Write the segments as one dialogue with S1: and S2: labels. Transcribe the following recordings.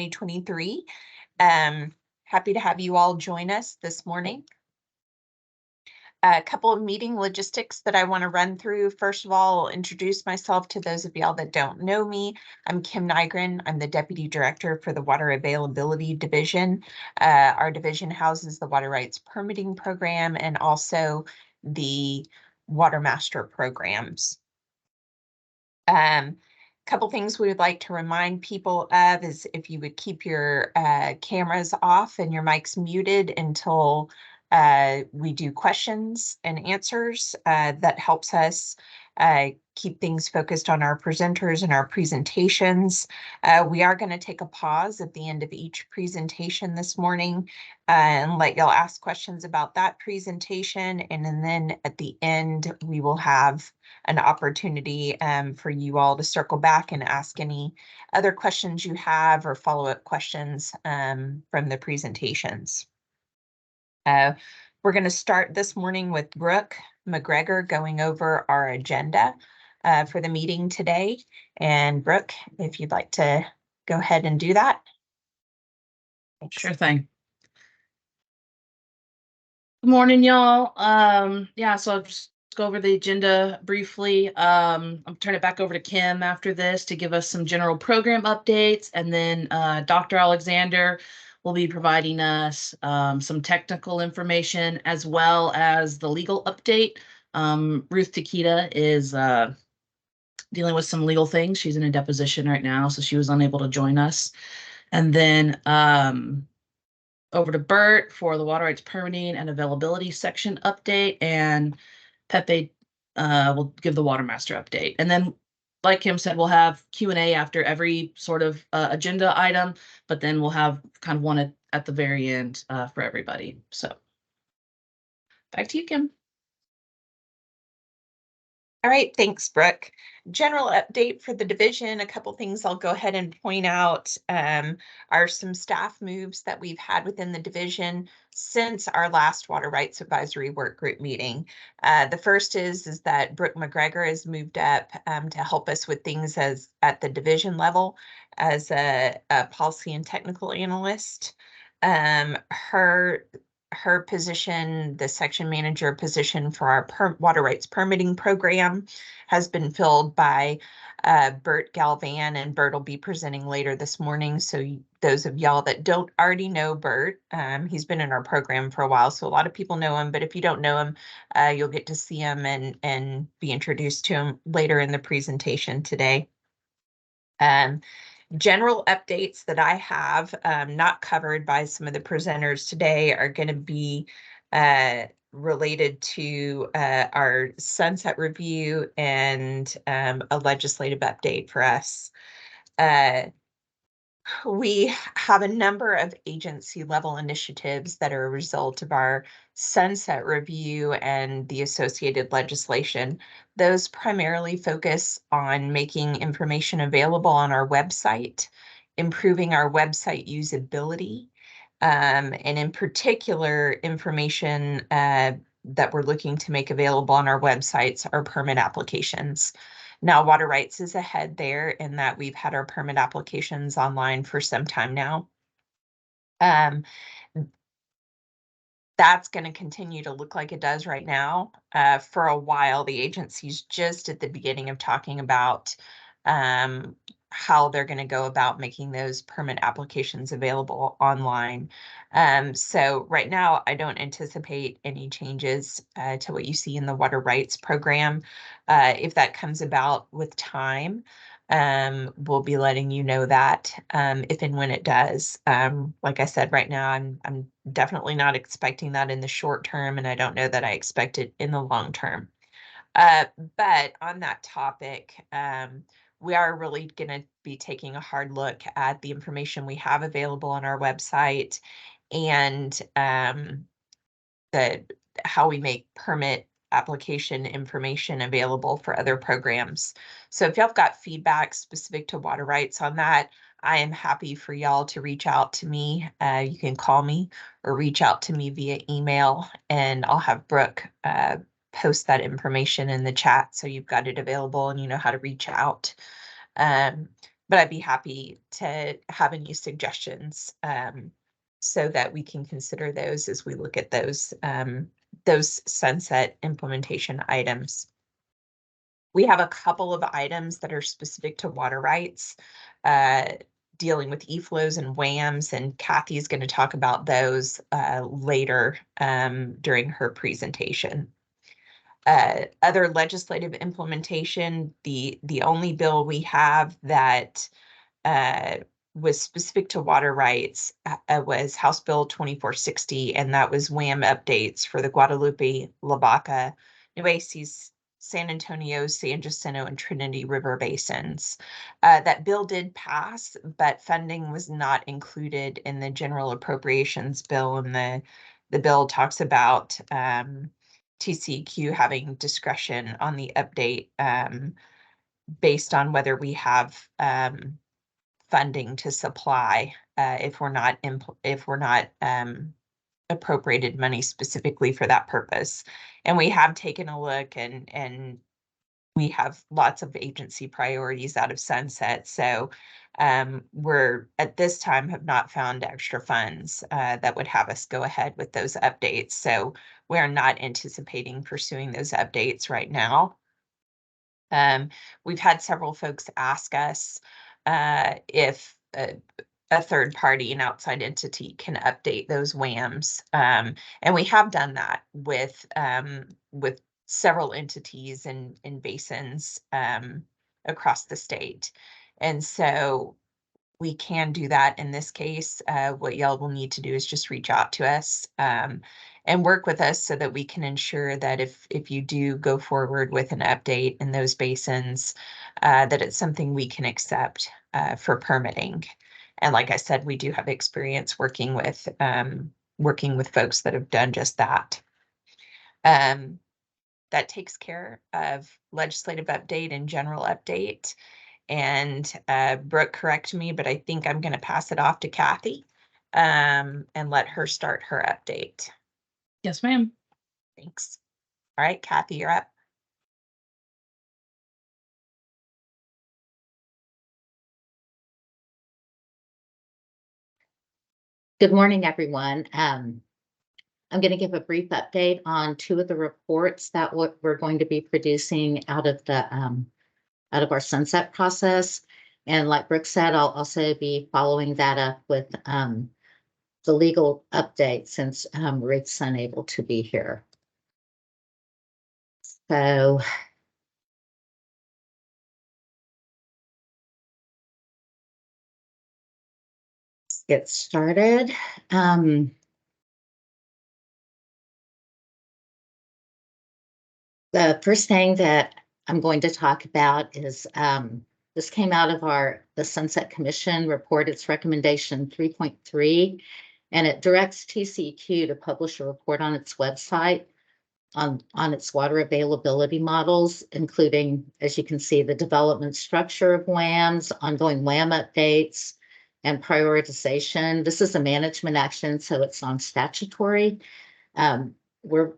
S1: 2023. Happy to have you all join us this morning. A couple of meeting logistics that I want to run through. First of all, I'll introduce myself to those of y'all that don't know me. I'm Kim Nygren. I'm the Deputy Director for the Water Availability Division. Our division houses the Water Rights Permitting Program and also the Water Master programs. Couple things we would like to remind people of is if you would keep your cameras off and your mics muted until we do questions and answers. That helps us keep things focused on our presenters and our presentations. We are going to take a pause at the end of each presentation this morning and let y'all ask questions about that presentation. And then at the end, we will have an opportunity for you all to circle back and ask any other questions you have or follow-up questions from the presentations. We're going to start this morning with Brooke McGregor going over our agenda for the meeting today. And Brooke, if you'd like to go ahead and do that.
S2: Thanks. Sure thing. Good morning, y'all. Yeah, so I'll just go over the agenda briefly. I'll turn it back over to Kim after this to give us some general program updates, and then Dr. Alexander will be providing us some technical information as well as the legal update. Ruth Takita is dealing with some legal things. She's in a deposition right now, so she was unable to join us. And then over to Bert for the water rights permitting and availability section update, and Pepe will give the water master update. And then, like Kim said, we'll have Q&A after every sort of agenda item, but then we'll have kind of one at the very end for everybody. So back to you, Kim.
S1: All right, thanks, Brooke. General update for the division. A couple things I'll go ahead and point out are some staff moves that we've had within the division since our last Water Rights Advisory Work Group meeting. The first is that Brooke McGregor has moved up to help us with things as at the division level as a policy and technical analyst. Her position, the section manager position for our water rights permitting program, has been filled by Bert Galvan, and Bert will be presenting later this morning. So those of y'all that don't already know Bert, he's been in our program for a while, so a lot of people know him, but if you don't know him, you'll get to see him and be introduced to him later in the presentation today. General updates that I have not covered by some of the presenters today are going to be related to our sunset review and a legislative update for us. We have a number of agency level initiatives that are a result of our sunset review and the associated legislation. Those primarily focus on making information available on our website, improving our website usability, and in particular, information that we're looking to make available on our websites are permit applications. Now, Water Rights is ahead there in that we've had our permit applications online for some time now. That's going to continue to look like it does right now. For a while, the agency's just at the beginning of talking about how they're going to go about making those permit applications available online. So right now, I don't anticipate any changes to what you see in the water rights program. If that comes about with time, we'll be letting you know that if and when it does. Like I said, right now, I'm definitely not expecting that in the short term, and I don't know that I expect it in the long term. But on that topic, we are really going to be taking a hard look at the information we have available on our website and how we make permit application information available for other programs. So if y'all have got feedback specific to water rights on that, I am happy for y'all to reach out to me. You can call me or reach out to me via email, and I'll have Brooke post that information in the chat so you've got it available and you know how to reach out. but I'd be happy to have any suggestions, so that we can consider those as we look at those sunset implementation items. We have a couple of items that are specific to water rights, uh, dealing with e-flows and WAMs, and Kathy's going to talk about those later during her presentation. Other legislative implementation, the only bill we have that uh, was specific to water rights was House Bill 2460, and that was WAM updates for the Guadalupe, Lavaca, Nueces, San Antonio, San Jacinto, and Trinity River basins. That bill did pass, but funding was not included in the general appropriations bill, and the bill talks about TCEQ having discretion on the update based on whether we have funding to supply if we're not appropriated money specifically for that purpose. And we have taken a look, and we have lots of agency priorities out of sunset. So we're at this time have not found extra funds that would have us go ahead with those updates. So we're not anticipating pursuing those updates right now. We've had several folks ask us if a third party, an outside entity, can update those WAMs. And we have done that with several entities and basins across the state. And so we can do that in this case. What y'all will need to do is just reach out to us and work with us so that we can ensure that if you do go forward with an update in those basins, that it's something we can accept for permitting. And like I said, we do have experience working with folks that have done just that. That takes care of legislative update and general update. And Brooke, correct me, but I think I'm going to pass it off to Kathy and let her start her update.
S2: Yes, ma'am.
S1: Thanks. All right, Kathy, you're up.
S3: Good morning, everyone. I'm going to give a brief update on two of the reports that we're going to be producing out of our sunset process. And like Brooke said, I'll also be following that up with the legal update since Ruth's unable to be here. So let's get started. The first thing that I'm going to talk about is this came out of the Sunset Commission report. It's recommendation 3.3, and it directs TCEQ to publish a report on its website on its water availability models, including, as you can see, the development structure of WAMs, ongoing WAM updates, and prioritization. This is a management action, so it's non-statutory. We're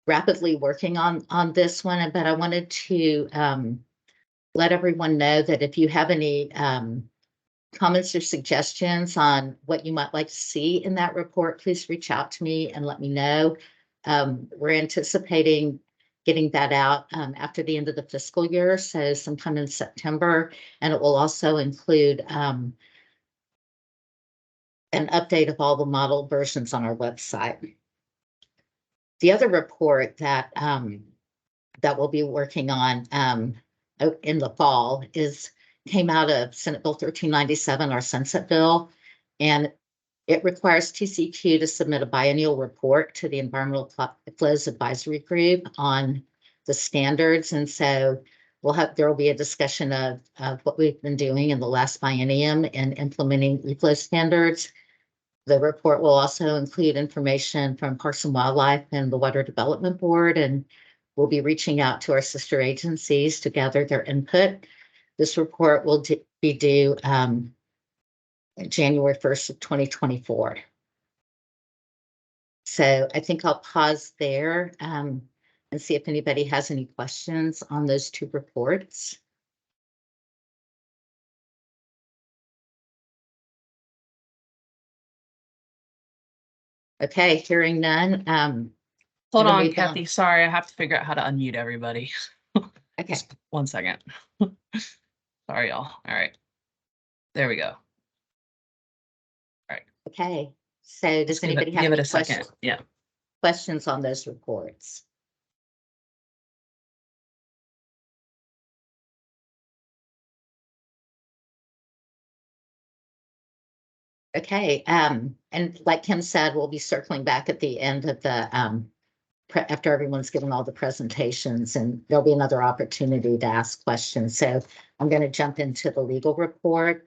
S3: rapidly working on this one, but I wanted to let everyone know that if you have any comments or suggestions on what you might like to see in that report, please reach out to me and let me know. We're anticipating getting that out after the end of the fiscal year, so sometime in September, and it will also include an update of all the model versions on our website. The other report that we'll be working on in the fall came out of Senate Bill 1397, our sunset bill, and it requires TCEQ to submit a biennial report to the Environmental Flows Advisory Group on the standards. And so there will be a discussion of what we've been doing in the last biennium in implementing reflow standards. The report will also include information from Parks and Wildlife and the Water Development Board, and we'll be reaching out to our sister agencies to gather their input. This report will be due January 1st of 2024. So I think I'll pause there and see if anybody has any questions on those two reports. Okay, hearing none.
S2: Hold
S3: gonna
S2: on,
S3: move
S2: Kathy. Sorry, I have to figure out how to unmute everybody.
S3: Okay,
S2: Just 1 second. Sorry, y'all. All right. There we go.
S3: okay. So does
S2: Just
S3: anybody have
S2: give it
S3: any
S2: a second. Yeah.
S3: questions on those reports? Okay, and like Kim said, we'll be circling back at the end of the after everyone's given all the presentations, and there'll be another opportunity to ask questions. So I'm going to jump into the legal report.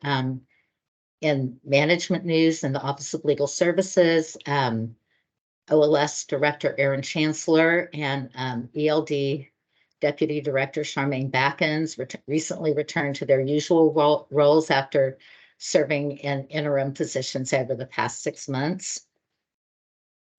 S3: In management news in the Office of Legal Services, OLS Director Aaron Chancellor and ELD Deputy Director Charmaine Backens recently returned to their usual roles after serving in interim positions over the past 6 months.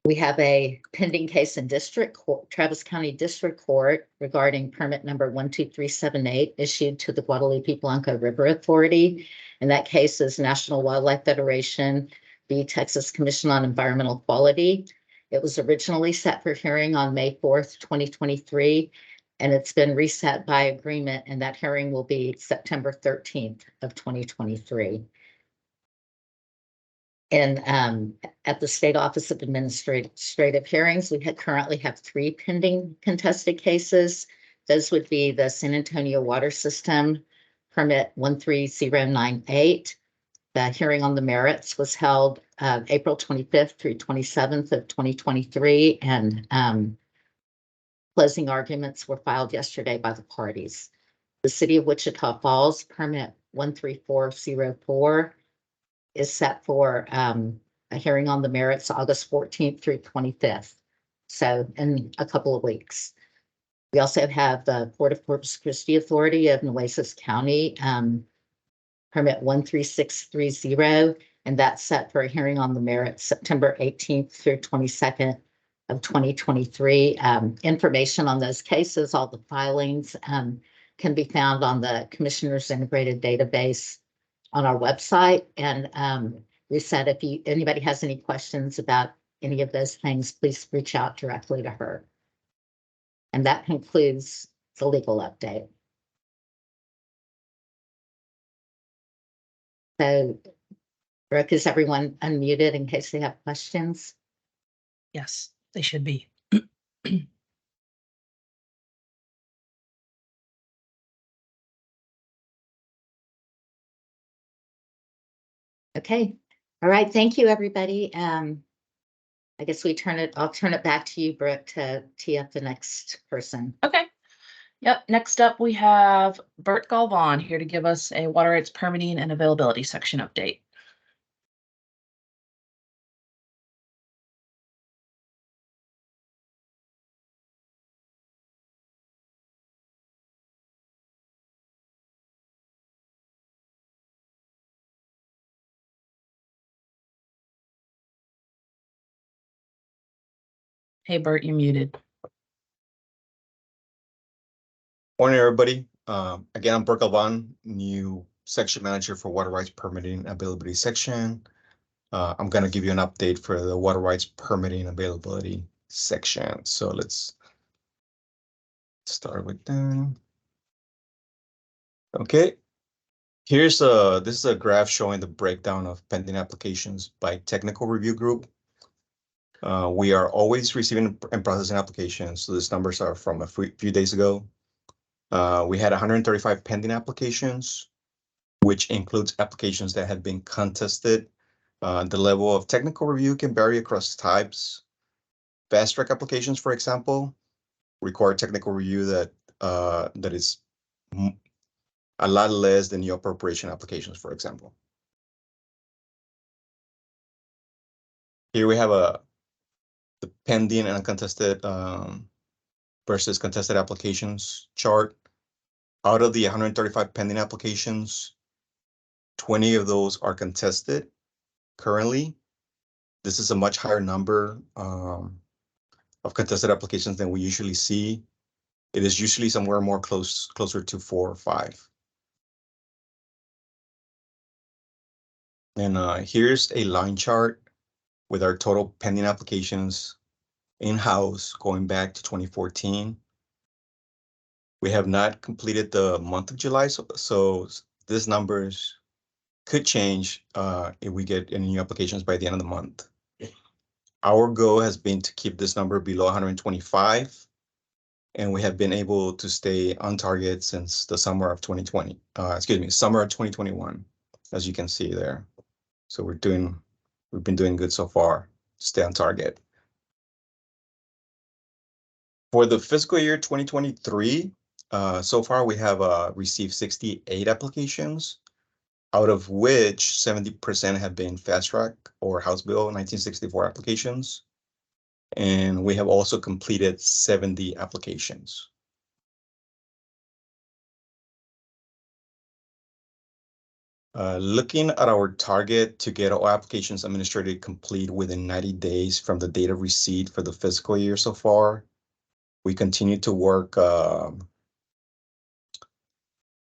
S3: We have a pending case in District Court, Travis County District Court, regarding permit number 12378 issued to the Guadalupe Blanco River Authority. And that case is National Wildlife Federation v. Texas Commission on Environmental Quality. It was originally set for hearing on May 4th, 2023, and it's been reset by agreement, and that hearing will be September 13th of 2023. And at the State Office of Administrative Hearings, we currently have 3 pending contested cases. Those would be the San Antonio Water System Permit 13098. The hearing on the merits was held April 25th through 27th of 2023, and closing arguments were filed yesterday by the parties. The City of Wichita Falls Permit 13404 is set for a hearing on the merits August 14th through 25th. So in a couple of weeks. We also have the Port of Corpus Christi Authority of Nueces County permit 13630, and that's set for a hearing on the merits September 18th through 22nd of 2023. Information on those cases, all the filings can be found on the Commissioners Integrated Database on our website. And we said if anybody has any questions about any of those things, please reach out directly to her. And that concludes the legal update. So, Brooke, is everyone unmuted in case they have questions?
S2: Yes, they should be.
S3: Okay. All right. Thank you, everybody. I guess I'll turn it back to you, Brooke, to tee up the next person.
S2: Okay. Yep. Next up, we have Bert Galvan here to give us a water rights permitting and availability section update. Hey, Bert, you're muted.
S4: Morning, everybody. Again, I'm Bert Galvan, new section manager for water rights permitting availability section. I'm going to give you an update for the water rights permitting availability section. So let's start with that. Okay. This is a graph showing the breakdown of pending applications by technical review group. We are always receiving and processing applications. So these numbers are from a few days ago. We had 135 pending applications, which includes applications that have been contested. The level of technical review can vary across types. Fast track applications, for example, require technical review that is a lot less than the appropriation applications, for example. Here we have the pending and uncontested versus contested applications chart. Out of the 135 pending applications, 20 of those are contested currently. This is a much higher number of contested applications than we usually see. It is usually somewhere more closer to 4 or 5. And here's a line chart with our total pending applications in-house going back to 2014. We have not completed the month of July, so this numbers could change if we get any new applications by the end of the month. Our goal has been to keep this number below 125, and we have been able to stay on target since the summer of 2020. Summer of 2021, as you can see there. So we've been doing good so far. Stay on target. For the fiscal year 2023, so far we have received 68 applications, out of which 70% have been fast track or House Bill 1964 applications. And we have also completed 70 applications. Looking at our target to get all applications administratively complete within 90 days from the date of receipt for the fiscal year so far, we continue to work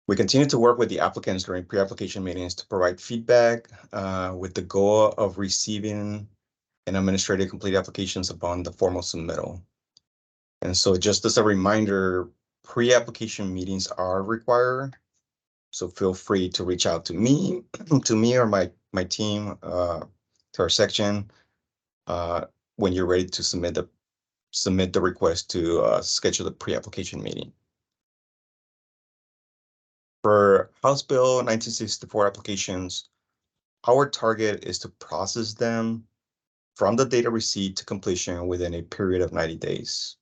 S4: with the applicants during pre-application meetings to provide feedback with the goal of receiving an administrative complete applications upon the formal submittal. And so just as a reminder, pre-application meetings are required. So feel free to reach out to me, or my team, to our section, when you're ready to submit the request to schedule the pre-application meeting. For House Bill 1964 applications, our target is to process them from the date of receipt to completion within a period of 90 days.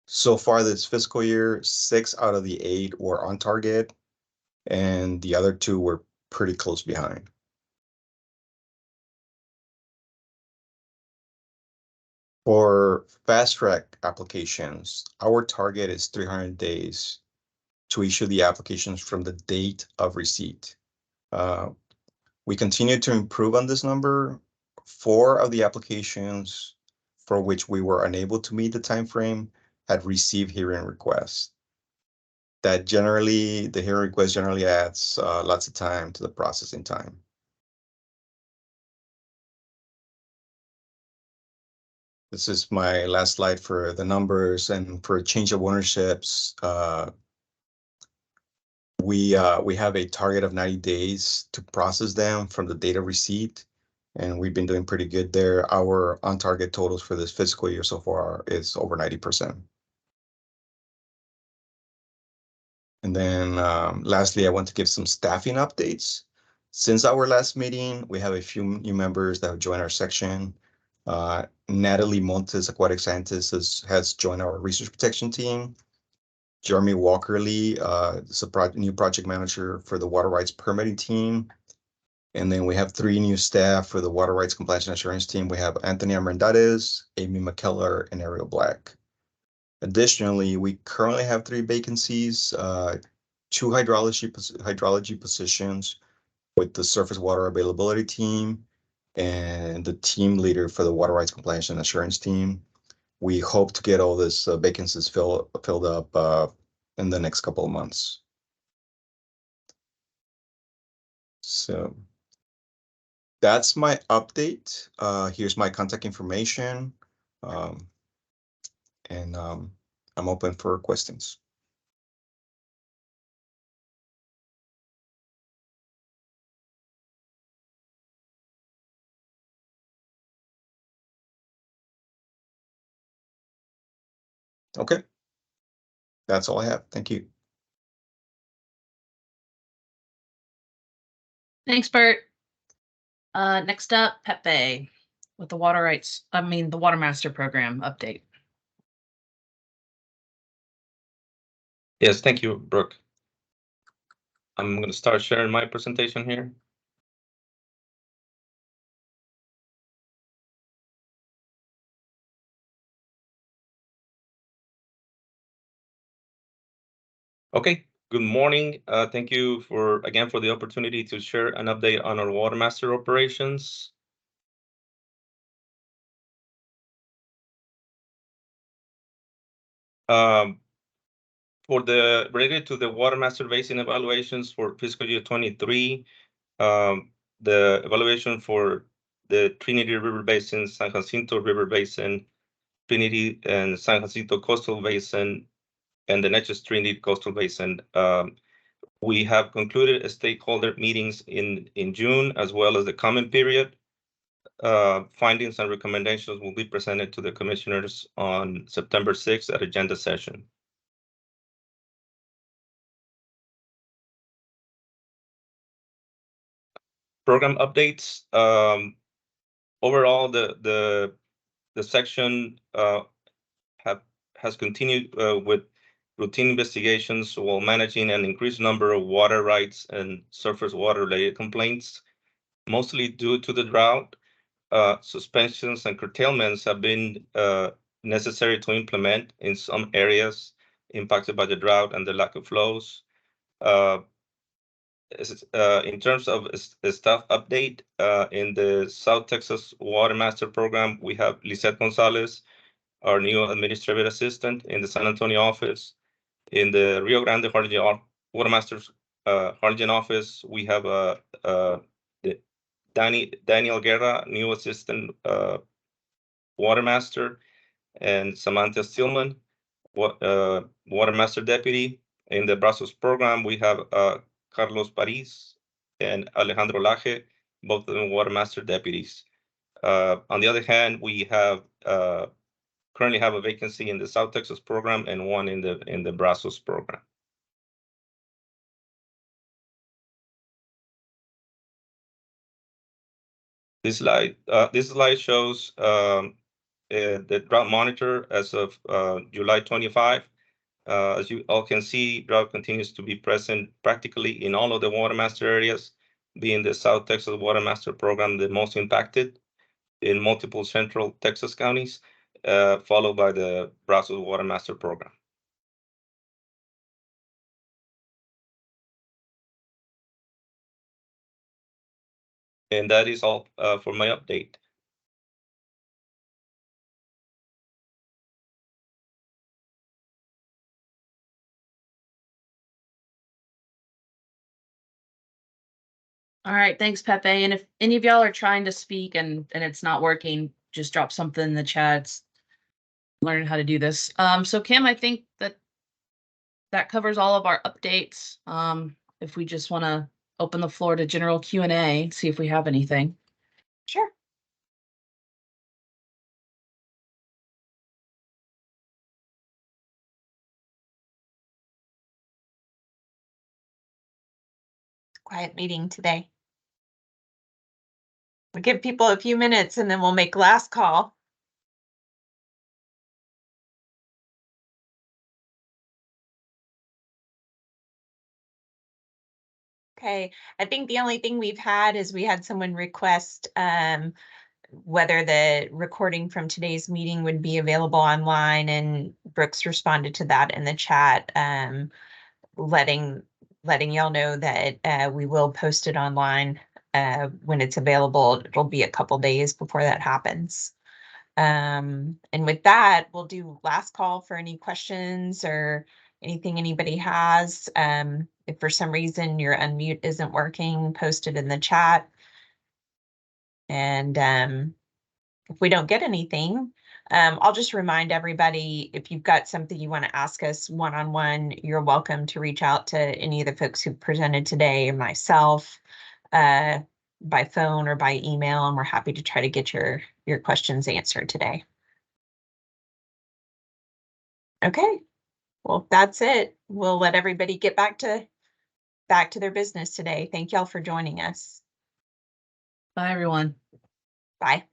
S4: So far this fiscal year, 6 out of the 8 were on target, and the other 2 were pretty close behind. For fast track applications, our target is 300 days to issue the applications from the date of receipt. We continue to improve on this number. 4 of the applications for which we were unable to meet the time frame had received hearing requests. The hearing request generally adds lots of time to the processing time. This is my last slide for the numbers, and for change of ownerships, we have a target of 90 days to process them from the date of receipt, and we've been doing pretty good there. Our on-target totals for this fiscal year so far is over 90%. And then lastly, I want to give some staffing updates. Since our last meeting, we have a few new members that have joined our section. Natalie Montes, aquatic scientist, has joined our research protection team. Jeremy Walkerly is a new project manager for the water rights permitting team. And then we have 3 new staff for the water rights compliance and assurance team. We have Anthony Armendariz, Amy McKellar, and Ariel Black. Additionally, we currently have 3 vacancies, 2 hydrology positions with the surface water availability team and the team leader for the water rights compliance and assurance team. We hope to get all these vacancies filled up in the next couple of months. So that's my update. Here's my contact information. And I'm open for questions. Okay. That's all I have. Thank you.
S2: Thanks, Bert. Next up, Pepe with the the Water Master Program update.
S5: Yes, thank you, Brooke. I'm going to start sharing my presentation here. Okay, good morning. Thank you for the opportunity to share an update on our Water Master operations. Related to the Water Master Basin evaluations for fiscal year 23, the evaluation for the Trinity River Basin, San Jacinto River Basin, Trinity and San Jacinto Coastal Basin, and the Neches Trinity Coastal Basin. We have concluded stakeholder meetings in June, as well as the comment period. Findings and recommendations will be presented to the commissioners on September 6th at agenda session. Program updates. Overall, the section has continued with routine investigations while managing an increased number of water rights and surface water related complaints, mostly due to the drought. Suspensions and curtailments have been necessary to implement in some areas impacted by the drought and the lack of flows. In terms of a staff update, in the South Texas Water Master Program, we have Lisette Gonzalez, our new administrative assistant in the San Antonio office. In the Rio Grande Harlingen Water Master's Harlingen office, we have Daniel Guerra, new assistant water master, and Samantha Stillman, water master deputy. In the Brazos program, we have Carlos Paris and Alejandro Laje, both of them water master deputies. On the other hand, we have currently have a vacancy in the South Texas program and one in the Brazos program. This slide shows the drought monitor as of July 25. As you all can see, drought continues to be present practically in all of the water master areas, being the South Texas Water Master Program the most impacted in multiple central Texas counties, followed by the Brazos Water Master Program. And that is all for my update.
S2: All right, thanks, Pepe. And if any of y'all are trying to speak and it's not working, just drop something in the chats. Learning how to do this. So Kim, I think that covers all of our updates. If we just want to open the floor to general Q&A, see if we have anything.
S1: Sure. Quiet meeting today. We'll give people a few minutes and then we'll make last call. Okay, I think the only thing we've had is we had someone request whether the recording from today's meeting would be available online, and Brooks responded to that in the chat, letting y'all know that we will post it online when it's available. It'll be a couple days before that happens. And with that, we'll do last call for any questions or anything anybody has. If for some reason your unmute isn't working, post it in the chat. And if we don't get anything, I'll just remind everybody, if you've got something you want to ask us one-on-one, you're welcome to reach out to any of the folks who presented today, or myself, by phone or by email, and we're happy to try to get your questions answered today. Okay, well, that's it. We'll let everybody get back to their business today. Thank y'all for joining us.
S2: Bye, everyone.
S1: Bye.